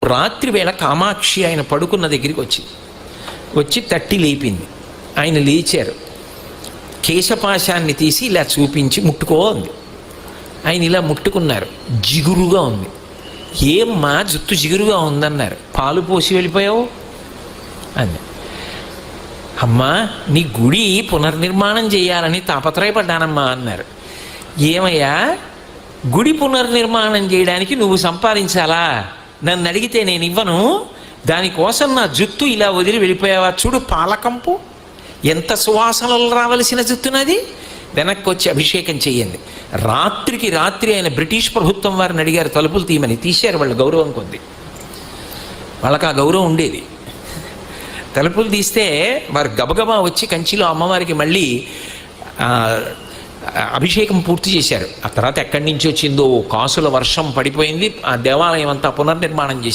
రాత్రి వేళ కామాక్షి ఆయన పడుకున్న దగ్గరికి వచ్చి తట్టి లేపింది. ఆయన లేచారు. కేశపాశాన్ని తీసి ఇలా చూపించి ముట్టుకో అంది. ఆయన ఇలా ముట్టుకున్నారు. జిగురుగా ఉంది. ఏమ్మా జుట్టు జిగురుగా ఉందన్నారు. పాలు పోసి వెళ్ళిపోయావు అంది. అమ్మా నీ గుడి పునర్నిర్మాణం చేయాలని తాపత్రయపడ్డానమ్మా అన్నారు. ఏమయ్యా గుడి పునర్నిర్మాణం చేయడానికి నువ్వు సంపాదించాలా? నన్ను అడిగితే నేను ఇవ్వను. దానికోసం నా జుత్తు ఇలా వదిలి వెళ్ళిపోయావా? చూడు పాలకంపు ఎంత సువాసనలు రావలసిన జుత్తునది. వెనక్కి వచ్చి అభిషేకం చెయ్యండి. రాత్రికి రాత్రి ఆయన బ్రిటిష్ ప్రభుత్వం వారిని అడిగారు తలుపులు తీయమని. తీశారు వాళ్ళు గౌరవం కొద్ది. వాళ్ళకి ఆ గౌరవం ఉండేది. తలుపులు తీస్తే వారు గబగబా వచ్చి కంచిలో అమ్మవారికి మళ్ళీ అభిషేకం పూర్తి చేశారు. ఆ తర్వాత ఎక్కడి నుంచి వచ్చిందో కాసుల వర్షం పడిపోయింది. ఆ దేవాలయం అంతా పునర్నిర్మాణం చేశారు.